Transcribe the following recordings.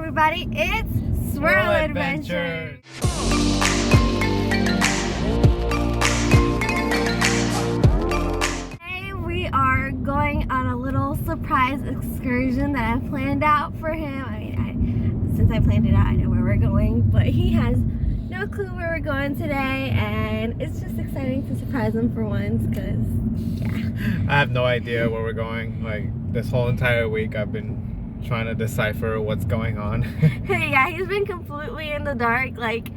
everybody, it's Swirl Adventures. Today we are going on a little surprise excursion that I planned out for him. Since I planned it out, I know where we're going, but he has no clue where we're going today, and it's just exciting to surprise him for once, because, yeah. I have no idea where we're going. Like, this whole entire week I've been trying to decipher what's going on. Yeah, he's been completely in the dark. Like,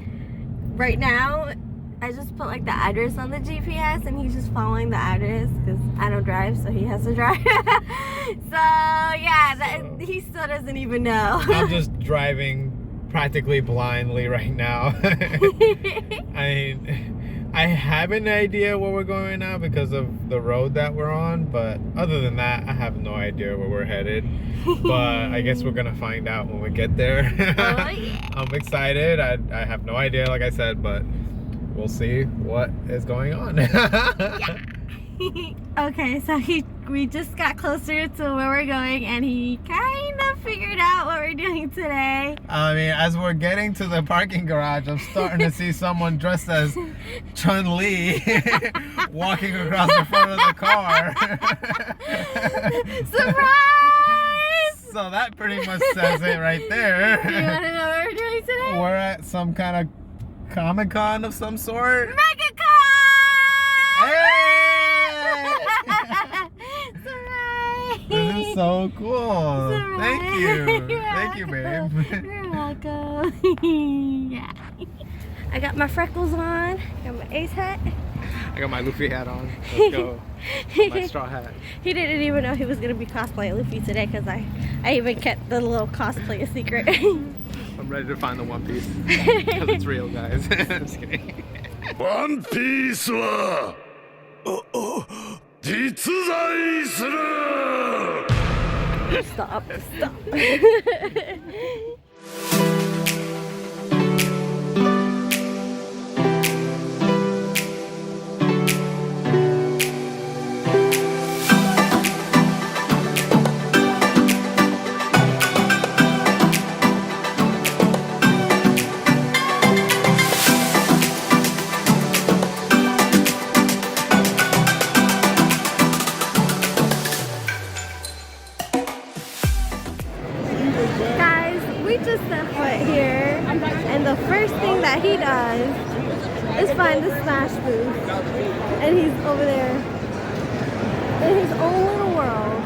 right now, I just put, like, the address on the GPS, and he's just following the address, because I don't drive, so he has to drive. So, yeah, he still doesn't even know. I'm just driving practically blindly right now. I have an idea where we're going now because of the road that we're on, but other than that, I have no idea where we're headed. But I guess we're gonna find out when we get there. Oh, yeah. I'm excited. I have no idea, like I said, but we'll see what is going on. Yeah. Okay, so we just got closer to where we're going, and he kind of figured out what we're doing today. I mean, as we're getting to the parking garage, I'm starting to see someone dressed as Chun-Li walking across the front of the car. Surprise! So that pretty much says it right there. Do you want to know what we're doing today? We're at some kind of Comic-Con of some sort. Megacon! Hey! Surprise! This is so cool. Surprise. Thank you. You're Thank you, babe. You're welcome. Yeah. I got my freckles on. Got my ace hat. I got my Luffy hat on. Let's go. My straw hat. He didn't even know he was gonna be cosplaying Luffy today, because I even kept the little cosplay a secret. I'm ready to find the One Piece. Because it's real, guys. I'm just kidding. One Piece は実在する Stop. We just set foot here, and the first thing that he does is find the Smash booth, and he's over there in his own little world.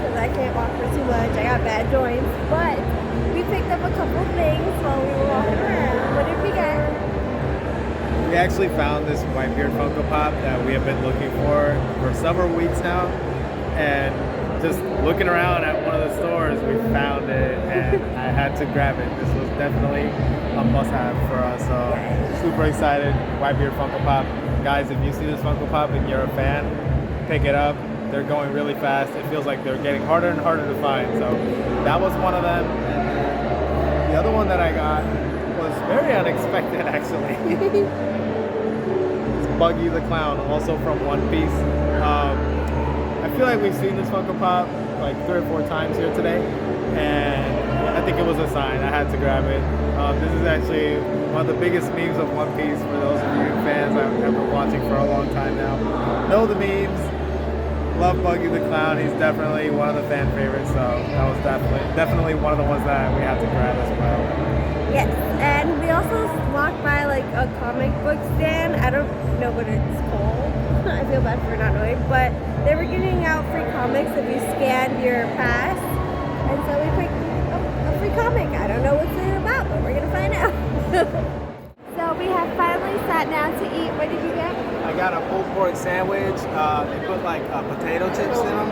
because I can't walk for too much. I got bad joints. But we picked up a couple things while we were walking around. What did we get? We actually found this Whitebeard Funko Pop that we have been looking for several weeks now. And just looking around at one of the stores, we found it and I had to grab it. This was definitely a must-have for us. So super excited. Whitebeard Funko Pop. Guys, if you see this Funko Pop and you're a fan, pick it up. They're going really fast. It feels like they're getting harder and harder to find. So that was one of them. And the other one that I got was very unexpected, actually. It's Buggy the Clown, also from One Piece. I feel like we've seen this Funko Pop like 3 or 4 times here today, and I think it was a sign. I had to grab it. This is actually one of the biggest memes of One Piece for those of you fans I've been watching for a long time now. Know the memes. Love Buggy the Clown. He's definitely one of the fan favorites, so that was definitely one of the ones that we had to grab as well. Yes, and we also walked by like a comic book stand. I don't know what it's called. I feel bad for not knowing, but they were giving out free comics if you scanned your pass, and so we picked up a free comic. I don't know what's it about, but we're gonna find out. So we have finally sat down to eat. What did you get? I got a pulled pork sandwich. They put like potato chips in them,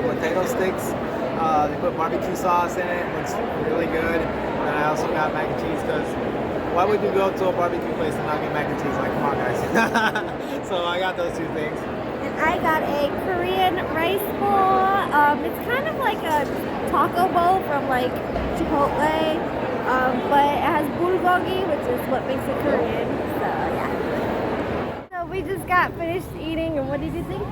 potato sticks. They put barbecue sauce in it. Looks really good. And I also got mac and cheese because why would you go to a barbecue place and not get mac and cheese? Like, come on, guys. So I got those 2 things. And I got a Korean rice bowl. It's kind of like a taco bowl from like Chipotle, but it has bulgogi, which is what makes it Korean. So yeah. So we just got finished eating, and what did you think?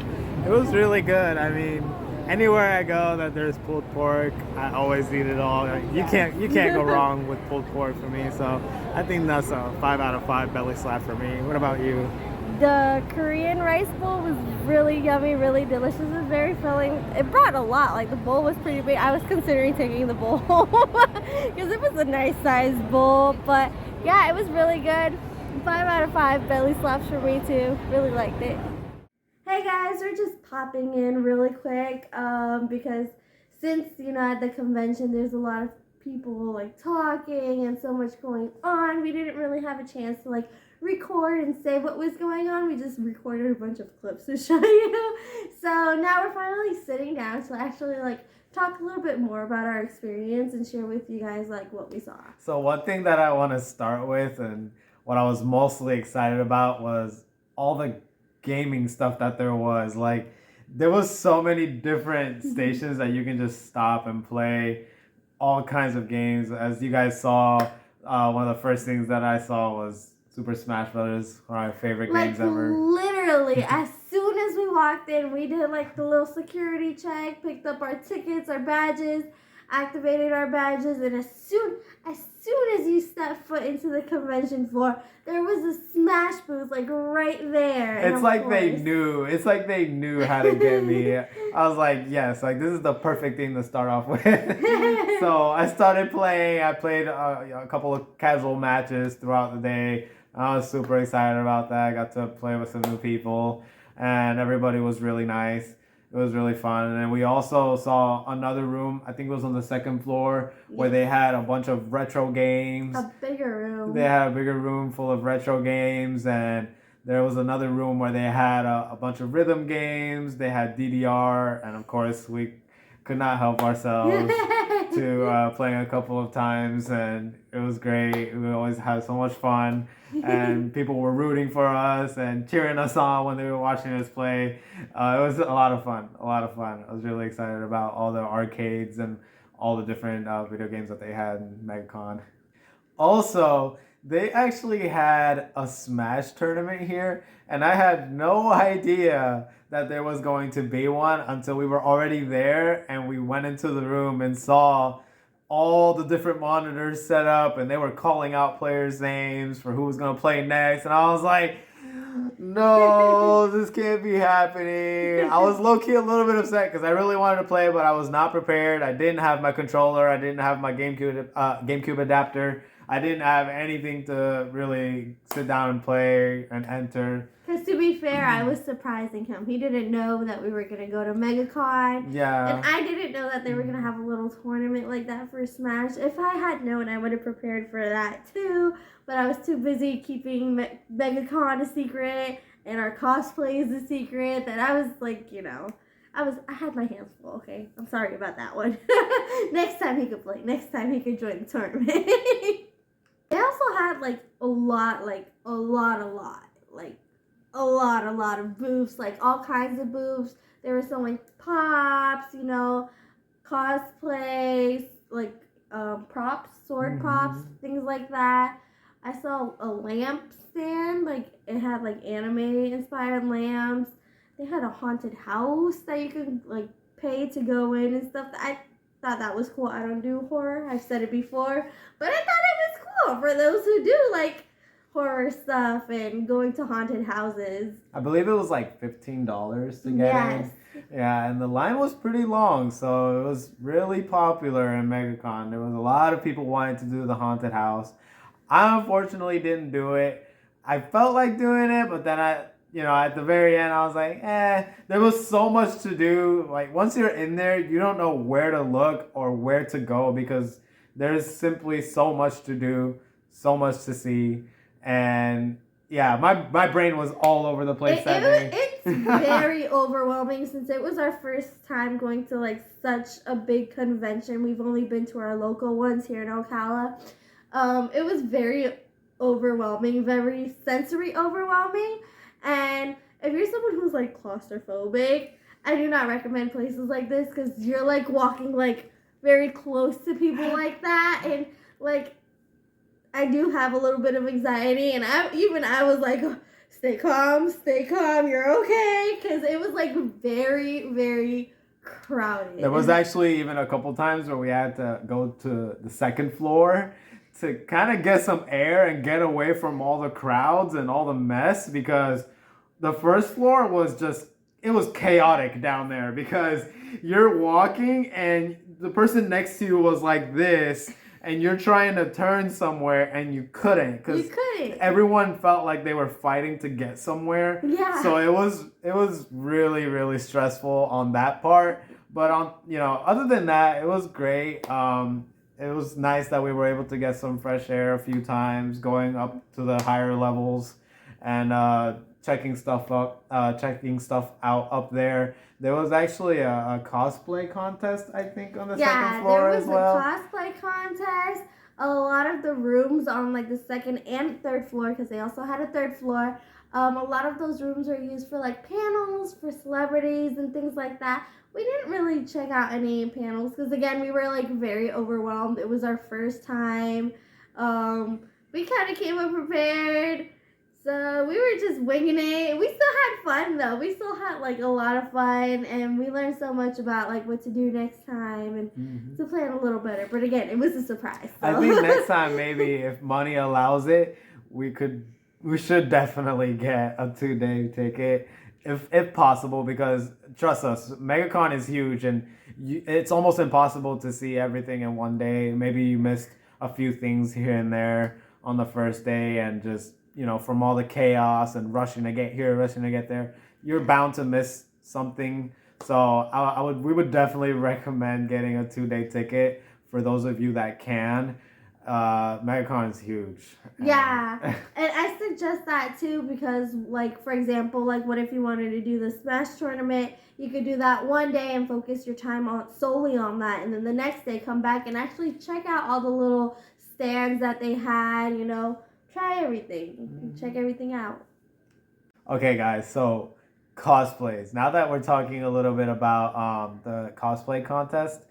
It was really good. I mean, anywhere I go that there's pulled pork, I always eat it all. You can't go wrong with pulled pork for me. So I think that's a 5 out of 5 belly slap for me. What about you? The Korean rice bowl was really yummy, really delicious. It was very filling. It brought a lot. Like the bowl was pretty big. I was considering taking the bowl because it was a nice sized bowl. But yeah, it was really good. 5 out of 5 belly slaps for me too. Really liked it. Hey guys, we're just popping in really quick because since, you know, at the convention there's a lot of people like talking and so much going on, we didn't really have a chance to like record and say what was going on. We just recorded a bunch of clips to show you. So now we're finally sitting down to actually like talk a little bit more about our experience and share with you guys like what we saw. So one thing that I want to start with and what I was mostly excited about was all the gaming stuff that there was. Like there was so many different stations that you can just stop and play all kinds of games. As you guys saw, one of the first things that I saw was Super Smash Brothers, one of my favorite games ever. Literally, as soon as we walked in, we did like the little security check, picked up our tickets, our badges, activated our badges, and as soon as you step foot into the convention floor, there was a Smash booth like right there. It's like they knew. It's like they knew how to get me. I was like, yes, like this is the perfect thing to start off with. So I started playing. I played a couple of casual matches throughout the day. I was super excited about that. I got to play with some new people, and everybody was really nice. It was really fun. And then we also saw another room, I think it was on the 2nd floor, where they had a bunch of retro games. A bigger room. They had a bigger room full of retro games, and there was another room where they had a bunch of rhythm games. They had DDR, and of course we could not help ourselves to playing a couple of times, and it was great. We always had so much fun, and people were rooting for us and cheering us on when they were watching us play. It was a lot of fun. I was really excited about all the arcades and all the different video games that they had in Megacon. Also, they actually had a Smash tournament here, and I had no idea that there was going to be one until we were already there and we went into the room and saw all the different monitors set up, and they were calling out players' names for who was going to play next, and I was like, no, this can't be happening. I was low-key a little bit upset because I really wanted to play, but I was not prepared. I didn't have my controller. I didn't have my GameCube adapter. I didn't have anything to really sit down and play and enter. Because Because to be fair, I was surprising him. He didn't know that we were going to go to Megacon. Yeah. And I didn't know that they were going to have a little tournament like that for Smash. If I had known, I would have prepared for that too. But I was too busy keeping Megacon a secret and our cosplays a secret that I was like, I had my hands full, okay? I'm sorry about that one. Next time he could play. Next time he could join the tournament. They also had a lot of booths, all kinds of booths. They were selling pops, cosplays, props, sword props, things like that. I saw a lamp stand, it had anime inspired lamps. They had a haunted house that you could pay to go in and stuff. I thought that was cool. I don't do horror. I've said it before, but I thought it was cool for those who do horror stuff and going to haunted houses. I believe it was $15 to get in. Yeah, and the line was pretty long, so it was really popular in MegaCon. There was a lot of people wanting to do the haunted house. I unfortunately didn't do it. I felt like doing it, but then at the very end, I was like, there was so much to do. Once you're in there, you don't know where to look or where to go because there's simply so much to do, so much to see. And yeah, my brain was all over the place that day. It's very overwhelming since it was our first time going to such a big convention. We've only been to our local ones here in Ocala. It was very overwhelming, very sensory overwhelming. And if you're someone who's claustrophobic, I do not recommend places like this because you're walking very close to people like that, and I do have a little bit of anxiety, and I was like, oh, stay calm, you're okay, because it was very, very crowded. There was actually even a couple times where we had to go to the second floor to kind of get some air and get away from all the crowds and all the mess, because the first floor was it was chaotic down there because you're walking and the person next to you was like this and you're trying to turn somewhere and you couldn't because everyone felt like they were fighting to get somewhere. Yeah. So it was really, really stressful on that part. But other than that, it was great. It was nice that we were able to get some fresh air a few times, going up to the higher levels and checking stuff out up there. There was actually a cosplay contest, I think, on the second floor as well. Yeah, there was a cosplay contest. A lot of the rooms on the second and third floor, because they also had a third floor, a lot of those rooms were used for panels for celebrities and things like that. We didn't really check out any panels because, again, we were very overwhelmed. It was our first time. We kind of came unprepared. So we were just winging it. We still had fun though. We still had a lot of fun, and we learned so much about what to do next time and to plan a little better. But again, it was a surprise. So. I think next time, maybe if money allows it, we should definitely get a 2-day ticket if possible, because trust us, MegaCon is huge and it's almost impossible to see everything in one day. Maybe you missed a few things here and there on the first day, and just from all the chaos and rushing to get here, rushing to get there, you're bound to miss something. So we would definitely recommend getting a 2-day ticket for those of you that can. MegaCon is huge. Yeah, and I suggest that too because, for example, what if you wanted to do the Smash tournament, you could do that one day and focus your time solely on that, and then the next day come back and actually check out all the little stands that they had, try everything, check everything out. Okay, guys, so cosplays. Now that we're talking a little bit about the cosplay contest,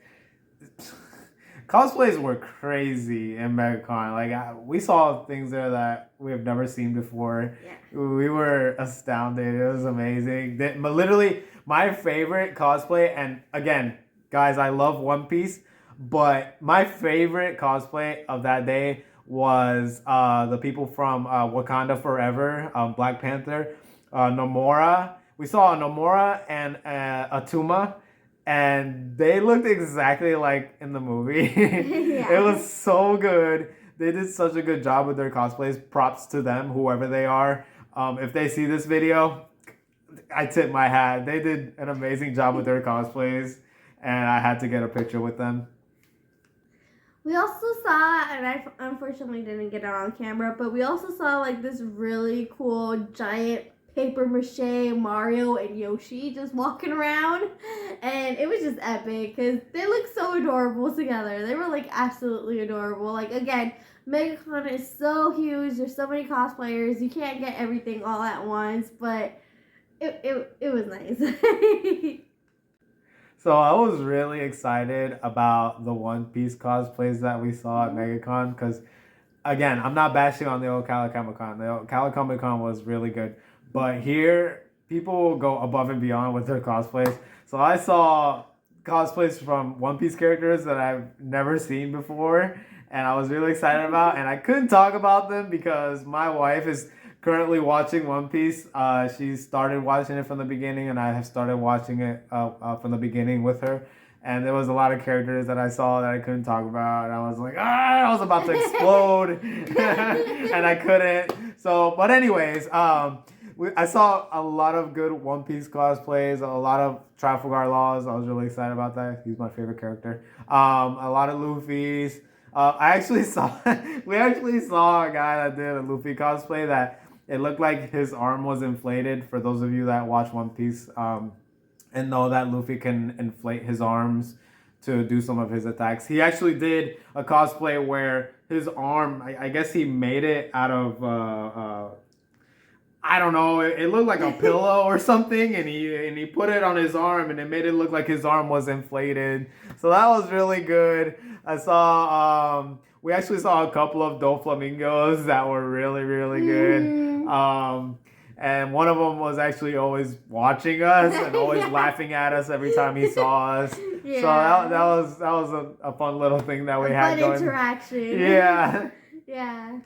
cosplays were crazy in MegaCon. We saw things there that we have never seen before. Yeah. We were astounded. It was amazing. Literally, my favorite cosplay, and again, guys, I love One Piece, but my favorite cosplay of that day was the people from Wakanda Forever, Black Panther, Nomura. We saw Nomura and Atuma, and they looked exactly like in the movie. Yeah. It was so good. They did such a good job with their cosplays. Props to them, whoever they are. If they see this video, I tip my hat. They did an amazing job with their cosplays, and I had to get a picture with them. We also saw, and I unfortunately didn't get it on camera, but we also saw like this really cool giant paper mache Mario and Yoshi just walking around, and it was just epic because they look so adorable together. They were like absolutely adorable. Like again, Megacon is so huge. There's so many cosplayers. You can't get everything all at once, but it was nice. So I was really excited about the One Piece cosplays that we saw at Megacon because, again, I'm not bashing on the Ocala Comic-Con. The Ocala Comic-Con was really good. But here, people go above and beyond with their cosplays. So I saw cosplays from One Piece characters that I've never seen before, and I was really excited about. And I couldn't talk about them because my wife is currently watching One Piece. She started watching it from the beginning, and I have started watching it from the beginning with her. And there was a lot of characters that I saw that I couldn't talk about. And I was like, I was about to explode, and I couldn't. So, but anyways, I saw a lot of good One Piece cosplays, a lot of Trafalgar Laws. I was really excited about that. He's my favorite character. A lot of Luffy's. We actually saw a guy that did a Luffy cosplay that it looked like his arm was inflated. For those of you that watch One Piece and know that Luffy can inflate his arms to do some of his attacks. He actually did a cosplay where his arm, I guess he made it out of, I don't know, it looked like a pillow or something, and he put it on his arm, and it made it look like his arm was inflated. So that was really good. We actually saw a couple of Doflamingos that were really, really good. And one of them was actually always watching us and always laughing at us every time he saw us. Yeah. So that was a fun little thing that we had going. Fun interaction. Yeah. Yeah.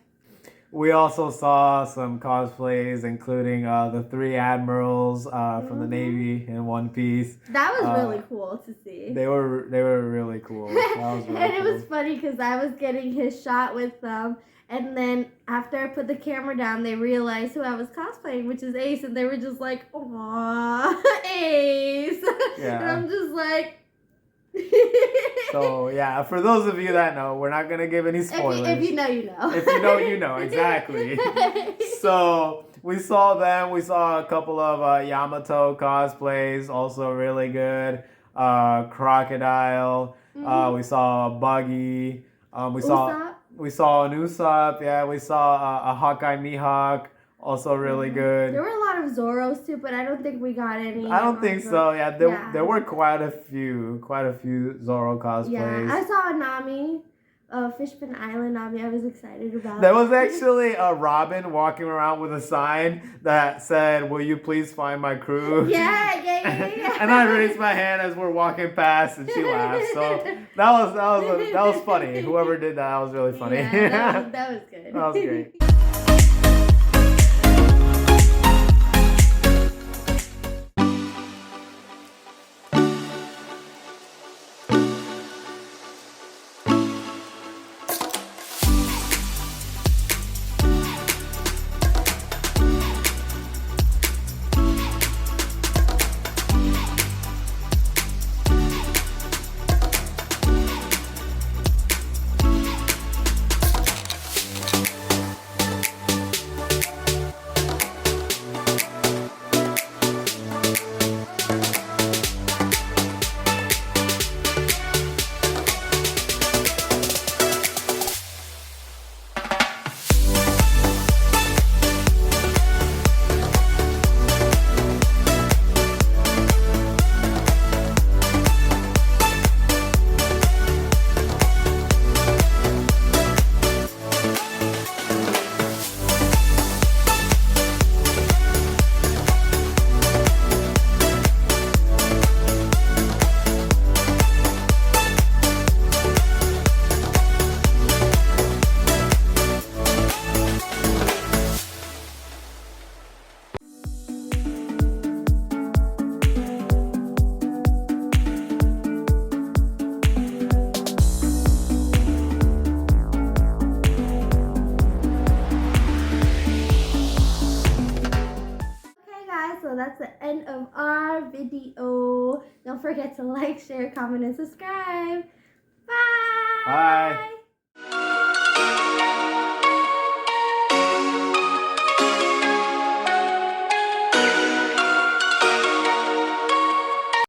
We also saw some cosplays, including the three admirals from the Navy in One Piece. That was really cool to see. They were really cool. That was really and it cool. was funny because I was getting his shot with them, and then after I put the camera down, they realized who I was cosplaying, which is Ace, and they were just like, "Aww, Ace." Yeah. And I'm just like. So yeah, for those of you that know, we're not gonna give any spoilers. If you know, you know. If you know, you know, exactly. So we saw them. We saw a couple of Yamato cosplays, also really good. Crocodile. We saw Buggy. We saw an Usopp. Yeah, we saw a Hawkeye Mihawk. Also really good. There were a lot of Zoros too, but I don't think we got any. I don't think so. Yeah, there were quite a few Zoro cosplays. Yeah, I saw a Nami, Fishpin Island Nami. I was excited about. There was actually a Robin walking around with a sign that said, "Will you please find my crew?" Yeah. And I raised my hand as we're walking past, and she laughed. So that was funny. Whoever did that was really funny. Yeah, that was good. That was great. that's the end of our video. Don't forget to like, share, comment, and subscribe. Bye. Bye.